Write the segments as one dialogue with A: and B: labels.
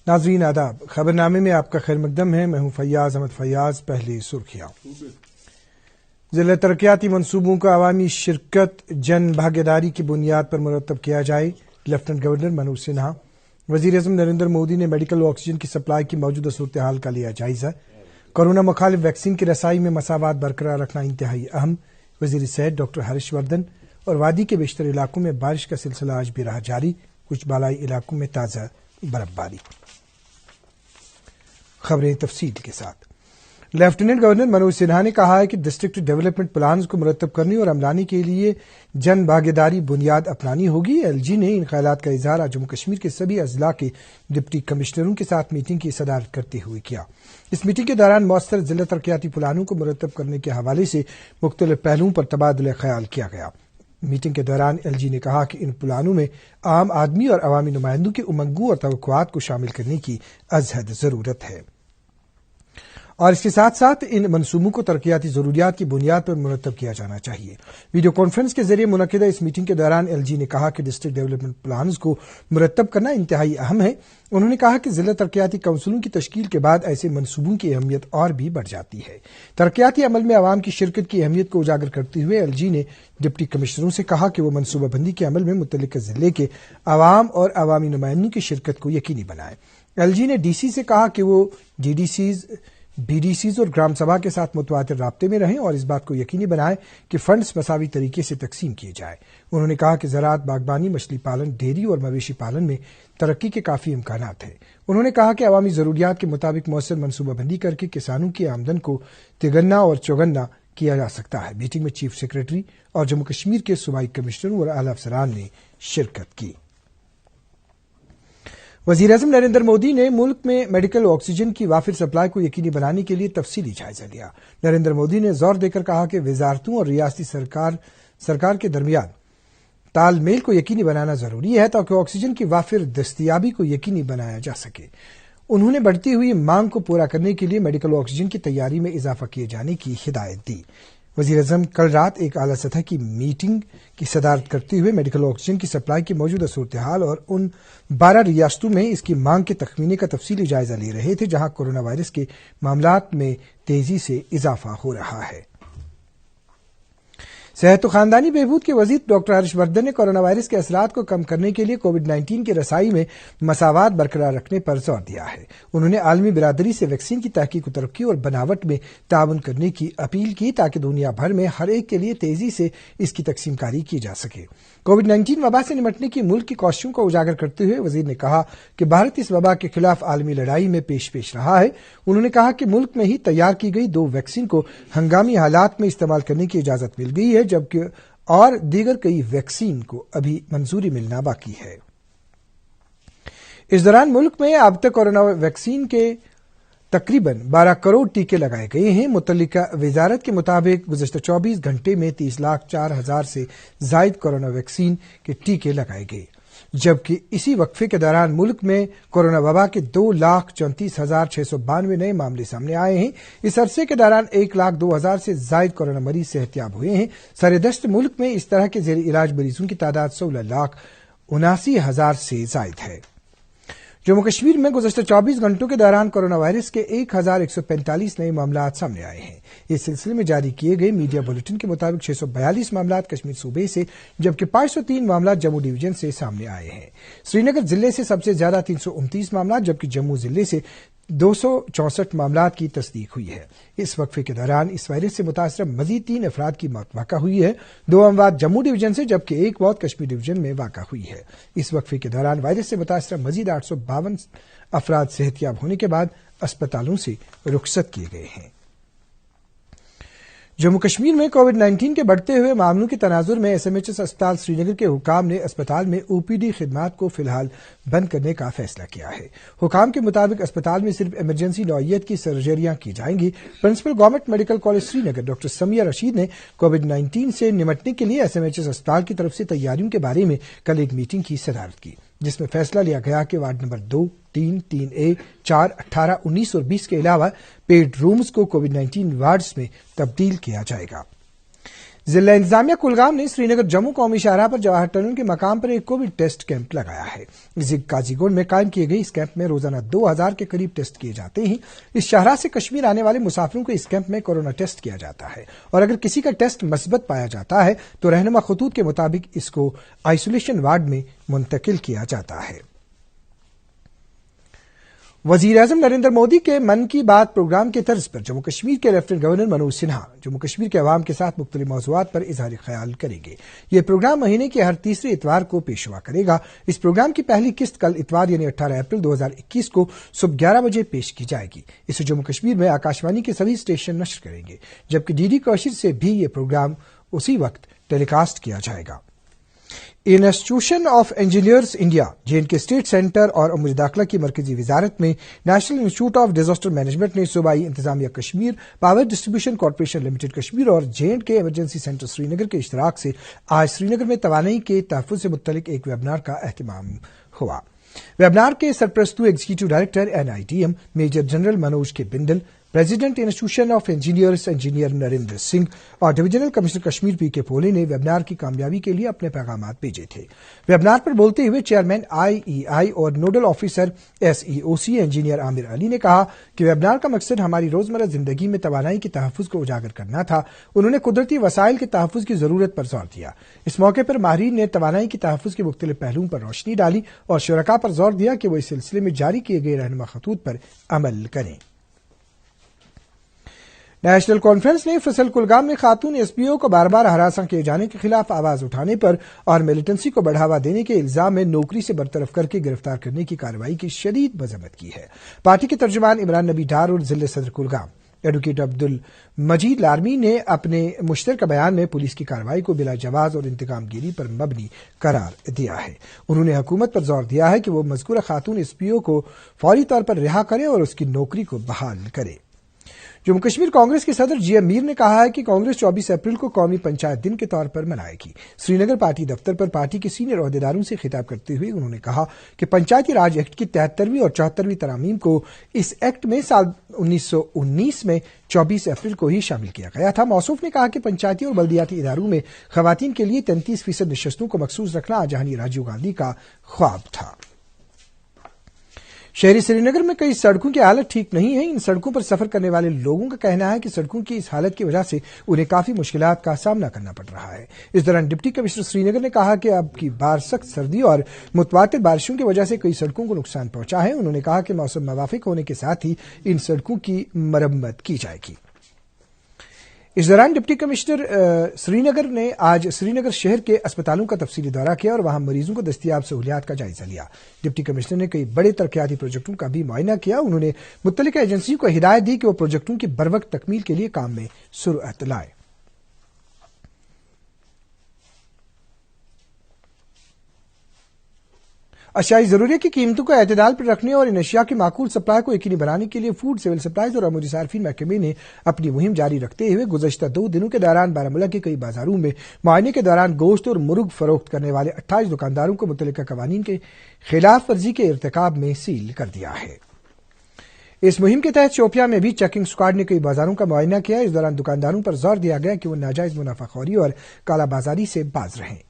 A: ناظرین آداب، خبرنامے میں آپ کا خیر مقدم ہے۔ میں ہوں فیاض احمد فیاض۔ پہلی سرخیاں۔ ضلع ترقیاتی منصوبوں کا عوامی شرکت جن بھاگیداری کی بنیاد پر مرتب کیا جائے۔ Lieutenant governor Manoj Sinha. وزیر اعظم نریندر مودی نے میڈیکل آکسیجن کی سپلائی کی موجودہ صورتحال کا لیا جائزہ۔ کورونا مخالف ویکسین کی رسائی میں مساوات برقرار رکھنا انتہائی اہم۔ وزیر صحت ڈاکٹر ہرش وردھن۔ اور وادی کے بیشتر علاقوں میں بارش کا سلسلہ آج بھی رہا جاری، کچھ بالائی علاقوں میں تازہ برف باری۔ خبریں تفصیل کے ساتھ۔ لیفٹیننٹ گورنر منوج سنہا نے کہا ہے کہ ڈسٹرکٹ ڈیولپمنٹ پلانز کو مرتب کرنے اور عملانے کے لیے جن بھاگیداری بنیاد اپنانی ہوگی۔ ایل جی نے ان خیالات کا اظہار آج جموں کشمیر کے سبھی اضلاع کے ڈپٹی کمشنروں کے ساتھ میٹنگ کی صدارت کرتے ہوئے کیا۔ اس میٹنگ کے دوران مؤثر ضلع ترقیاتی پلانوں کو مرتب کرنے کے حوالے سے مختلف پہلوؤں پر تبادلہ خیال کیا گیا۔ میٹنگ کے دوران ایل جی نے کہا کہ ان پلانوں میں عام آدمی اور عوامی نمائندوں کے امنگوں اور توقعات کو شامل کرنے کی ازحد ضرورت ہے، اور اس کے ساتھ ساتھ ان منصوبوں کو ترقیاتی ضروریات کی بنیاد پر مرتب کیا جانا چاہیے۔ ویڈیو کانفرنس کے ذریعے منعقدہ اس میٹنگ کے دوران ایل جی نے کہا کہ ڈسٹرکٹ ڈیولپمنٹ پلانز کو مرتب کرنا انتہائی اہم ہے۔ انہوں نے کہا کہ ضلع ترقیاتی کونسلوں کی تشکیل کے بعد ایسے منصوبوں کی اہمیت اور بھی بڑھ جاتی ہے۔ ترقیاتی عمل میں عوام کی شرکت کی اہمیت کو اجاگر کرتے ہوئے ایل جی نے ڈپٹی کمشنروں سے کہا کہ وہ منصوبہ بندی کے عمل میں متعلقہ ضلع کے عوام اور عوامی نمائندوں کی شرکت کو یقینی بنائیں۔ ایل جی نے ڈی سی سے کہا کہ وہ DDCs, BDCs اور گرام سبھا کے ساتھ متواتر رابطے میں رہیں اور اس بات کو یقینی بنائیں کہ فنڈز مساوی طریقے سے تقسیم کیے جائیں۔ انہوں نے کہا کہ زراعت، باغبانی، مچھلی پالن، ڈیری اور مویشی پالن میں ترقی کے کافی امکانات ہیں۔ انہوں نے کہا کہ عوامی ضروریات کے مطابق مؤثر منصوبہ بندی کر کے کسانوں کی آمدن کو تگنا اور چوگنا کیا جا سکتا ہے۔ میٹنگ میں چیف سیکریٹری اور جموں کشمیر کے صوبائی کمشنروں اور اعلی افسران نے شرکت کی۔ وزیر اعظم نریندر مودی نے ملک میں میڈیکل آکسیجن کی وافر سپلائی کو یقینی بنانے کے لیے تفصیلی جائزہ لیا۔ نریندر مودی نے زور دے کر کہا کہ وزارتوں اور ریاستی سرکار کے درمیان تال میل کو یقینی بنانا ضروری ہے تاکہ آکسیجن کی وافر دستیابی کو یقینی بنایا جا سکے۔ انہوں نے بڑھتی ہوئی مانگ کو پورا کرنے کے لیے میڈیکل آکسیجن کی تیاری میں اضافہ کیے جانے کی ہدایت دی۔ وزیر اعظم کل رات ایک اعلیٰ سطح کی میٹنگ کی صدارت کرتے ہوئے میڈیکل آکسیجن کی سپلائی کی موجودہ صورتحال اور ان 12 ریاستوں میں اس کی مانگ کے تخمینے کا تفصیلی جائزہ لے رہے تھے جہاں کورونا وائرس کے معاملات میں تیزی سے اضافہ ہو رہا ہے۔ صحت و خاندانی بہبود کے وزیر ڈاکٹر ہرش وردھن نے کورونا وائرس کے اثرات کو کم کرنے کے لیے کووڈ-19 کی رسائی میں مساوات برقرار رکھنے پر زور دیا ہے۔ انہوں نے عالمی برادری سے ویکسین کی تحقیق و ترقی اور بناوٹ میں تعاون کرنے کی اپیل کی تاکہ دنیا بھر میں ہر ایک کے لیے تیزی سے اس کی تقسیم کاری کی جا سکے۔ کووڈ-19 وبا سے نمٹنے کی ملک کی کوششوں کو اجاگر کرتے ہوئے وزیر نے کہا کہ بھارت اس وبا کے خلاف عالمی لڑائی میں پیش رہا ہے۔ انہوں نے کہا کہ ملک میں ہی تیار کی گئی 2 ویکسین کو ہنگامی حالات میں استعمال کرنے کی اجازت مل گئی ہے جبکہ اور دیگر کئی ویکسین کو ابھی منظوری ملنا باقی ہے۔ اس دوران ملک میں اب تک کورونا ویکسین کے تقریباً 12 کروڑ ٹیکے لگائے گئے ہیں۔ متعلقہ وزارت کے مطابق گزشتہ 24 گھنٹے میں 30,04,000 سے زائد کورونا ویکسین کے ٹیکے لگائے گئے، جبکہ اسی وقفے کے دوران ملک میں کورونا وبا کے 2,34,692 نئے معاملے سامنے آئے ہیں۔ اس عرصے کے دوران 1,02,000 سے زائد کورونا مریض صحت یاب ہوئے ہیں۔ سردست ملک میں اس طرح کے زیر علاج مریضوں کی تعداد 16,79,000 سے زائد ہے۔ جموں کشمیر میں گزشتہ 24 گھنٹوں کے دوران کورونا وائرس کے 1,145 نئے معاملات سامنے آئے ہیں۔ اس سلسلے میں جاری کیے گئے میڈیا بلیٹن کے مطابق 642 معاملات کشمیر صوبے سے جبکہ 503 معاملات جموں ڈویژن سے سامنے آئے ہیں۔ سری نگر ضلع سے سب سے زیادہ 329 معاملات جبکہ جموں ضلع سے 264 معاملات کی تصدیق ہوئی ہے۔ اس وقفے کے دوران اس وائرس سے متاثرہ مزید 3 افراد کی موت واقع ہوئی ہے۔ 2 اموات جموں ڈویژن سے جبکہ 1 موت کشمیر ڈویژن میں واقع ہوئی ہے۔ اس وقفے کے دوران وائرس سے متاثرہ مزید 852 افراد صحت یاب ہونے کے بعد اسپتالوں سے رخصت کیے گئے ہیں۔ جموں کشمیر میں کووڈ-19 کے بڑھتے ہوئے معاملوں کے تناظر میں ایس ایم ایچ ایس اسپتال سری نگر کے حکام نے اسپتال میں او پی ڈی خدمات کو فی الحال بند کرنے کا فیصلہ کیا ہے۔ حکام کے مطابق اسپتال میں صرف ایمرجنسی نوعیت کی سرجریاں کی جائیں گی۔ پرنسپل گورنمنٹ میڈیکل کالج سری نگر ڈاکٹر سمیہ رشید نے کووڈ-19 سے نمٹنے کے لیے ایس ایم ایچ ایس اسپتال کی طرف سے تیاریوں کے بارے میں کل ایک میٹنگ کی صدارت کی جس میں فیصلہ لیا گیا کہ وارڈ نمبر 2، 3، 3A، 4، 18، 19 اور 20 کے علاوہ پیڈ رومز کو کووڈ-19 وارڈز میں تبدیل کیا جائے گا۔ ضلع انتظامیہ کلگام نے سری نگر جموں قومی شاہراہ پر جواہر ٹنل کے مقام پر ایک کووڈ ٹیسٹ کیمپ لگایا ہے۔ قاضی گنڈ میں قائم کیے گئے اس کیمپ میں روزانہ 2000 کے قریب ٹیسٹ کیے جاتے ہیں۔ اس شاہراہ سے کشمیر آنے والے مسافروں کو اس کیمپ میں کورونا ٹیسٹ کیا جاتا ہے، اور اگر کسی کا ٹیسٹ مثبت پایا جاتا ہے تو رہنما خطوط کے مطابق اس کو آئسولیشن وارڈ میں منتقل کیا جاتا ہے۔ وزیر اعظم نریندر مودی کے من کی بات پروگرام کے طرز پر جموں کشمیر کے لیفٹیننٹ گورنر منوج سنہا جموں کشمیر کے عوام کے ساتھ مختلف موضوعات پر اظہار خیال کریں گے۔ یہ پروگرام مہینے کے ہر تیسرے اتوار کو پیش ہوا کرے گا۔ اس پروگرام کی پہلی قسط کل اتوار یعنی 18 اپریل 2021 کو صبح 11 بجے پیش کی جائے گی۔ اسے جموں کشمیر میں آکاشوانی کے سبھی اسٹیشن نشر کریں گے، جبکہ ڈی ڈی کوشر سے بھی یہ پروگرام اسی وقت ٹیلی کاسٹ کیا جائے گا۔ Institution of engineers India (JNK) state centre اور امور داخلہ کی مرکزی وزارت میں national institute of disaster management نے صوبائی انتظامیہ Kashmir, power distribution corporation limited Kashmir اور JNK emergency centre Srinagar کے اشتراک سے آج سری نگر میں توانائی کے تحفظ سے متعلق ایک ویبنار کا اہتمام ہوا۔ ویبنار کے سرپرستو executive director NITM major general Manoj K Bandal, president institution of engineers engineer Narendra Singh اور divisional commissioner Kashmir PK Pole نے ویبنار کی کامیابی کے لیے اپنے پیغامات بھیجے تھے۔ ویبنار پر بولتے ہوئے چیئرمین IEI اور نوڈل آفیسر SEOC انجینئر عامر علی نے کہا کہ ویبنار کا مقصد ہماری روزمرہ زندگی میں توانائی کے تحفظ کو اجاگر کرنا تھا۔ انہوں نے قدرتی وسائل کے تحفظ کی ضرورت پر زور دیا۔ اس موقع پر ماہرین نے توانائی کے تحفظ کے مختلف پہلوؤں پر روشنی ڈالی اور شرکاء پر زور دیا کہ وہ اس سلسلے میں جاری کیے گئے رہنما خطوط پر عمل کریں۔ نیشنل کانفرنس نے فصل کلگام میں خاتون SPO کو بار بار ہراساں کیے جانے کے خلاف آواز اٹھانے پر اور ملیٹنسی کو بڑھاوا دینے کے الزام میں نوکری سے برطرف کر کے گرفتار کرنے کی کارروائی کی شدید مذمت کی ہے۔ پارٹی کے ترجمان عمران نبی ڈار اور ضلع صدر کلگام ایڈوکیٹ عبدالمجید لارمی نے اپنے مشترکہ بیان میں پولیس کی کارروائی کو بلا جواز اور انتقام گیری پر مبنی قرار دیا ہے۔ انہوں نے حکومت پر زور دیا ہے کہ وہ مذکورہ خاتون SPO کو فوری طور پر رہا کرے اور اس کی نوکری کو بحال کرے۔ جموں کشمیر کانگریس کے صدر GM میر نے کہا ہے کہ کانگریس 24 اپریل کو قومی پنچایت دن کے طور پر منائے گی۔ سری نگر پارٹی دفتر پر پارٹی کے سینئر عہدیداروں سے خطاب کرتے ہوئے انہوں نے کہا کہ پنچایتی راج ایکٹ کی 73ویں اور 74ویں ترامیم کو اس ایکٹ میں سال 1919 میں 24 اپریل کو ہی شامل کیا گیا تھا۔ موصوف نے کہا کہ پنچایتی اور بلدیاتی اداروں میں خواتین کے لیے 33% نشستوں کو مخصوص رکھنا جہانی راجیو گاندھی کا خواب تھا۔ شہری سری نگر میں کئی سڑکوں کی حالت ٹھیک نہیں ہے۔ ان سڑکوں پر سفر کرنے والے لوگوں کا کہنا ہے کہ سڑکوں کی اس حالت کی وجہ سے انہیں کافی مشکلات کا سامنا کرنا پڑ رہا ہے۔ اس دوران ڈپٹی کمشنر سری نگر نے کہا کہ اب کی بار سخت سردی اور متواتر بارشوں کی وجہ سے کئی سڑکوں کو نقصان پہنچا ہے۔ انہوں نے کہا کہ موسم موافق ہونے کے ساتھ ہی ان سڑکوں کی مرمت کی جائے گی۔ اس دوران ڈپٹی کمشنر سری نگر نے آج سری نگر شہر کے اسپتالوں کا تفصیلی دورہ کیا اور وہاں مریضوں کو دستیاب سہولیات کا جائزہ لیا۔ ڈپٹی کمشنر نے کئی بڑے ترقیاتی پروجیکٹوں کا بھی معائنہ کیا۔ انہوں نے متعلقہ ایجنسیوں کو ہدایت دی کہ وہ پروجیکٹوں کی بروقت تکمیل کے لیے کام میں سرعت لائے۔ اشیاء ضروریات کی قیمتوں کو اعتدال پر رکھنے اور ان اشیاء کی معقول سپلائی کو یقینی بنانے کے لیے فوڈ سول سپلائز اور امور صارفین محکمے نے اپنی مہم جاری رکھتے ہوئے گزشتہ 2 دنوں کے دوران بارہمولہ کے کئی بازاروں میں معائنے کے دوران گوشت اور مرغ فروخت کرنے والے 28 دکانداروں کو متعلقہ قوانین کے خلاف ورزی کے ارتکاب میں سیل کر دیا ہے۔ اس مہم کے تحت شوپیاں میں بھی چیکنگ اسکواڈ نے کئی بازاروں کا معائنہ کیا۔ اس دوران دکانداروں پر زور دیا گیا کہ وہ ناجائز منافع خوری اور کالا بازاری سے باز رہیں۔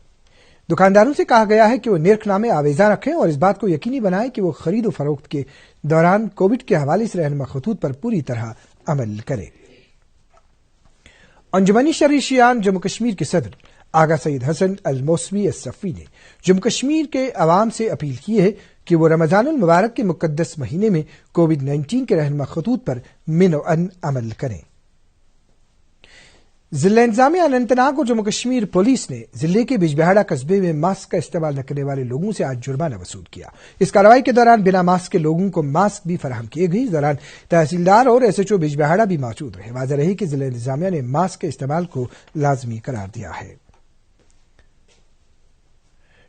A: دکانداروں سے کہا گیا ہے کہ وہ نرخ نامے آویزاں رکھیں اور اس بات کو یقینی بنائیں کہ وہ خرید و فروخت کے دوران کووڈ کے حوالے سے رہنما خطوط پر پوری طرح عمل کریں۔ انجمن شرعی شیعان جموں کشمیر کے صدر آغا سید حسن الموسوی الصفی نے جموں کشمیر کے عوام سے اپیل کی ہے کہ وہ رمضان المبارک کے مقدس مہینے میں کووڈ-19 کے رہنما خطوط پر منوعاً عمل کریں۔ ضلع انتظامیہ اننت ناگ اور جموں کشمیر پولیس نے ضلع کے بجبہاڑا قصبے میں ماسک کا استعمال نہ کرنے والے لوگوں سے آج جرمانہ وصول کیا۔ اس کارروائی کے دوران بنا ماسک کے لوگوں کو ماسک بھی فراہم کیے گئے۔ اس دوران تحصیلدار اور SHO بجبہاڑا بھی موجود رہے۔ واضح رہی کہ ضلع انتظامیہ نے ماسک کے استعمال کو لازمی قرار دیا ہے۔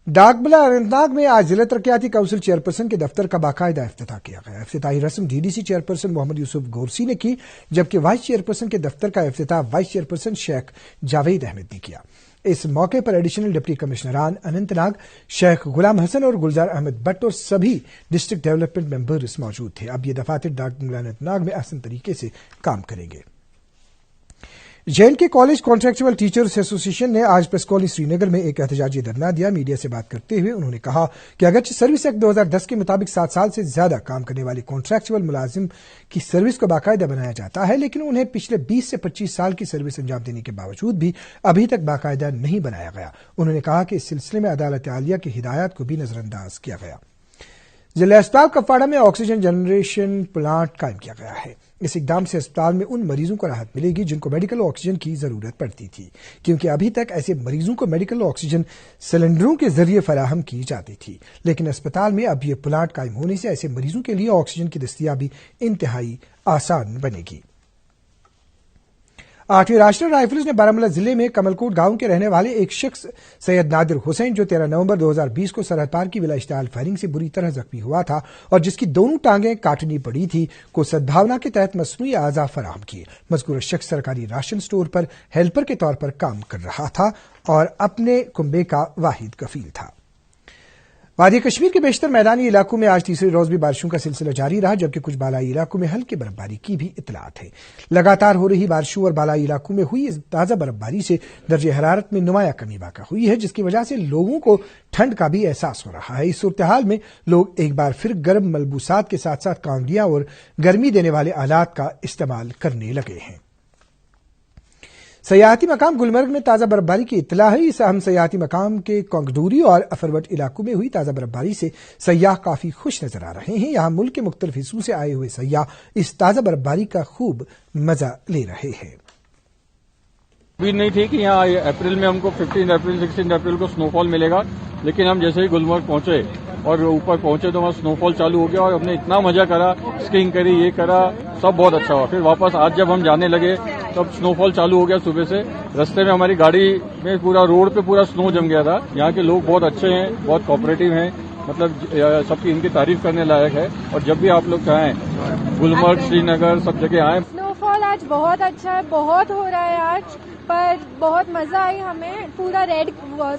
A: ڈاک بلا اننت ناگ میں آج ضلع ترقیاتی کونسل چیئرپرسن کے دفتر کا باقاعدہ افتتاح کیا گیا۔ افتتاحی رسم DDC چیئرپرسن محمد یوسف گورسی نے کی، جبکہ وائس چیئرپرسن کے دفتر کا افتتاح وائس چیئرپرسن شیخ جاوید احمد نے کیا۔ اس موقع پر ایڈیشنل ڈپٹی کمشنران اننت ناگ شیخ غلام حسن اور گلزار احمد بٹ اور سبھی ڈسٹرکٹ ڈیولپمنٹ ممبرز موجود تھے۔ اب یہ دفاتر ڈاک بنگلہ اننت ناگ میں احسن طریقے سے کام کریں گے۔ JNK کالج کانٹریکچوئل ٹیچرز ایسوسی ایشن نے آج پریس کالونی سری نگر میں ایک احتجاجی دھرنا دیا. میڈیا سے بات کرتے ہوئے انہوں نے کہا کہ اگرچہ سروس ایکٹ 2010 کے مطابق 7 سال سے زیادہ کام کرنے والے کانٹریکچوئل ملازم کی سروس کو باقاعدہ بنایا جاتا ہے، لیکن انہیں پچھلے 20 سے 25 سال کی سروس انجام دینے کے باوجود بھی ابھی تک باقاعدہ نہیں بنایا گیا. انہوں نے کہا کہ اس سلسلے میں عدالت عالیہ کی ہدایات کو بھی نظر انداز کیا گیا. ضلع اسپتال کپواڑہ میں آکسیجن جنریشن پلانٹ قائم کیا گیا ہے. اس اقدام سے اسپتال میں ان مریضوں کو راحت ملے گی جن کو میڈیکل آکسیجن کی ضرورت پڑتی تھی، کیونکہ ابھی تک ایسے مریضوں کو میڈیکل آکسیجن سلنڈروں کے ذریعے فراہم کی جاتی تھی. لیکن اسپتال میں اب یہ پلانٹ قائم ہونے سے ایسے مریضوں کے لیے آکسیجن کی دستیابی انتہائی آسان بنے گی. 8ویں راشٹریہ رائفلز نے بارامولہ ضلع میں کمل کوٹ گاؤں کے رہنے والے ایک شخص سید نادر حسین جو 13 نومبر 2020 کو سرحد پار کی بلا اشتعال فائرنگ سے بری طرح زخمی ہوا تھا اور جس کی دونوں ٹانگیں کاٹنی پڑی تھی کو سدبھاونا کے تحت مصنوعی اعضاء فراہم کیے. مذکورہ شخص سرکاری راشن سٹور پر ہیلپر کے طور پر کام کر رہا تھا اور اپنے کنبے کا واحد کفیل تھا. وادی کشمیر کے بیشتر میدانی علاقوں میں آج تیسرے روز بھی بارشوں کا سلسلہ جاری رہا، جبکہ کچھ بالائی علاقوں میں ہلکی برفباری کی بھی اطلاعات ہیں. لگاتار ہو رہی بارشوں اور بالائی علاقوں میں ہوئی اس تازہ برفباری سے درجہ حرارت میں نمایاں کمی واقع ہوئی ہے، جس کی وجہ سے لوگوں کو ٹھنڈ کا بھی احساس ہو رہا ہے. اس صورتحال میں لوگ ایک بار پھر گرم ملبوسات کے ساتھ ساتھ کانگڑیاں اور گرمی دینے والے آلات کا استعمال کرنے لگے ہیں. سیاحتی مقام گلمرگ میں تازہ برفباری کی اطلاع ہے. اس اہم سیاحتی مقام کے کانگڈوری اور افروٹ علاقوں میں ہوئی تازہ برفباری سے سیاح کافی خوش نظر آ رہے ہیں. یہاں ملک کے مختلف حصوں سے آئے ہوئے سیاح اس تازہ برفباری کا خوب مزہ لے رہے ہیں.
B: امید نہیں تھی کہ یہاں اپریل میں ہم کو 15 اپریل 16 اپریل کو سنو فال ملے گا، لیکن ہم جیسے ہی گلمرگ پہنچے اور اوپر پہنچے تو وہاں سنو فال چالو ہو گیا اور ہم نے اتنا مزہ کرا، اسکیئنگ کری، یہ کرا، سب بہت اچھا ہوا. پھر واپس آج جب ہم جانے لگے تب سنو فال چالو ہو گیا صبح سے. رستے میں ہماری گاڑی میں پورا روڈ پہ پورا سنو جم گیا تھا. یہاں کے لوگ بہت اچھے ہیں، بہت کوآپریٹو ہیں، مطلب سب کی ان کی تعریف کرنے لائق ہے. اور جب بھی آپ لوگ چاہیں گلمرگ سری نگر سب جگہ آئیں.
C: سنو فال آج بہت اچھا ہے، بہت ہو رہا ہے آج، پر بہت مزہ آئی ہمیں. پورا ریڈ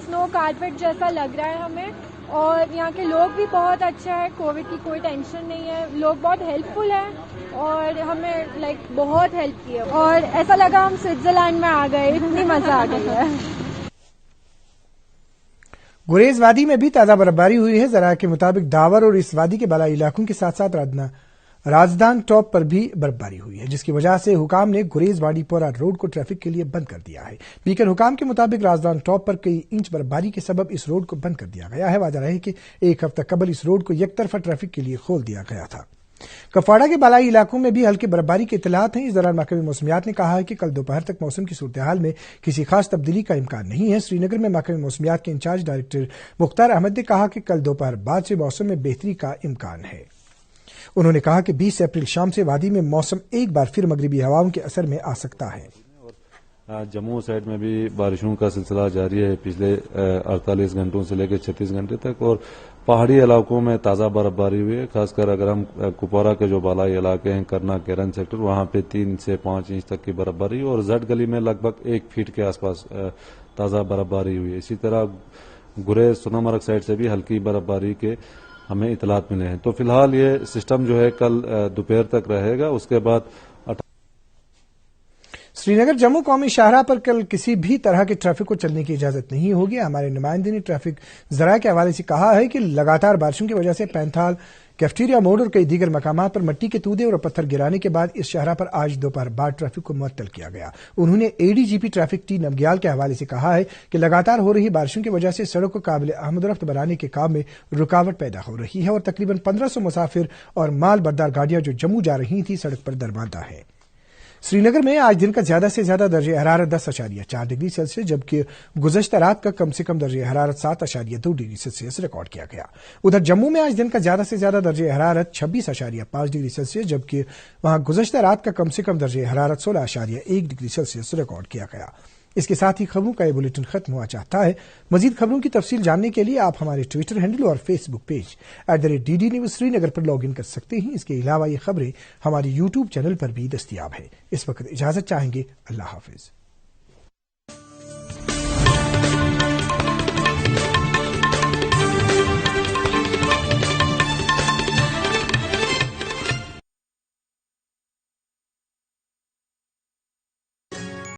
C: سنو کارپیٹ جیسا لگ رہا ہے ہمیں، اور یہاں کے لوگ بھی بہت اچھا ہے. کووڈ کی کوئی ٹینشن نہیں ہے، لوگ بہت ہیلپ فل ہیں اور ہمیں بہت ہیلپ کی ہے اور ایسا لگا ہم سوئٹزرلینڈ میں آ گئے، اتنی مزہ آ گئی ہے.
A: گریز وادی میں بھی تازہ برفباری ہوئی ہے. ذرائع کے مطابق داور اور اس وادی کے بالائی علاقوں کے ساتھ ساتھ رازدان ٹاپ پر بھی برفباری ہوئی ہے، جس کی وجہ سے حکام نے گریز واڑی پورہ روڈ کو ٹریفک کے لیے بند کر دیا ہے. بیکن حکام کے مطابق رازدان ٹاپ پر کئی انچ برفباری کے سبب اس روڈ کو بند کر دیا گیا ہے. واضح رہے کہ ایک ہفتہ قبل اس روڈ کو یک طرفہ ٹریفک کے لیے کھول دیا گیا تھا. کپواڑہ کے بالائی علاقوں میں بھی ہلکی برفباری کے اطلاعات ہیں. اس دوران محکمہ موسمیات نے کہا ہے کہ کل دوپہر تک موسم کی صورتحال میں کسی خاص تبدیلی کا امکان نہیں ہے. سری نگر میں محکمہ موسمیات کے انچارج ڈائریکٹر مختار احمد نے کہا کہ کل دوپہر بعد سے موسم میں بہتری کا امکان ہے. انہوں نے کہا کہ 20 اپریل شام سے وادی میں موسم ایک بار پھر مغربی ہواؤں کے اثر میں آ سکتا ہے.
D: جموں سائڈ میں بھی بارشوں کا سلسلہ جاری ہے پچھلے 48 گھنٹوں سے لے کے 36 گھنٹے تک، اور پہاڑی علاقوں میں تازہ برفباری ہوئی ہے. خاص کر اگر ہم کپوارہ کے جو بالائی علاقے ہیں کرنا کیرن سیکٹر، وہاں پہ 3 سے 5 انچ تک کی برفباری، اور زٹ گلی میں لگ بھگ 1 فٹ کے آس پاس تازہ برفباری ہوئی ہے. اسی طرح گریز سونامرگ سائڈ سے بھی ہلکی برفباری کے ہمیں اطلاعات ملے ہیں. تو فی الحال یہ سسٹم جو ہے کل دوپہر تک رہے گا. اس کے بعد
A: سری نگر جموں قومی شاہراہ پر کل کسی بھی طرح کے ٹریفک کو چلنے کی اجازت نہیں ہوگی. ہمارے نمائندے نے ٹریفک ذرائع کے حوالے سے کہا ہے کہ لگاتار بارشوں کی وجہ سے پینتھال، کیفٹیریا موڑ اور کئی دیگر مقامات پر مٹی کے تودے اور پتھر گرانے کے بعد اس شاہراہ پر آج دوپہر بعد ٹریفک کو معطل کیا گیا. انہوں نے ADGP ٹریفک ٹی نمگیال کے حوالے سے کہا ہے کہ لگاتار ہو رہی بارشوں کی وجہ سے سڑک کو قابل آمد و رفت بنانے کے کام میں رکاوٹ پیدا ہو رہی ہے اور تقریباً 1500 مسافر اور مال بردار گاڑیاں جو جموں جا رہی تھیں سڑک پر درماندہ ہیں. سری نگر میں آج دن کا زیادہ سے زیادہ درجہ حرارت 10.4 ڈگری سیلسیس جبکہ گزشتہ رات کا کم سے کم درجہ حرارت 7.2 ڈگری سیلسیس ریکارڈ کیا گیا. ادھر جموں میں آج دن کا زیادہ سے زیادہ درجہ حرارت 26.5 ڈگری سیلسیس جبکہ وہاں گزشتہ رات کا کم سے کم درجہ حرارت 16.1 ڈگری سیلسیس ریکارڈ کیا گیا. اس کے ساتھ ہی خبروں کا یہ بلیٹن ختم ہوا چاہتا ہے. مزید خبروں کی تفصیل جاننے کے لیے آپ ہمارے ٹویٹر ہینڈل اور Facebook page @DD News Srinagar پر لاگ ان کر سکتے ہیں. اس کے علاوہ یہ خبریں ہماری YouTube چینل پر بھی دستیاب ہے. اس وقت اجازت چاہیں گے. اللہ حافظ.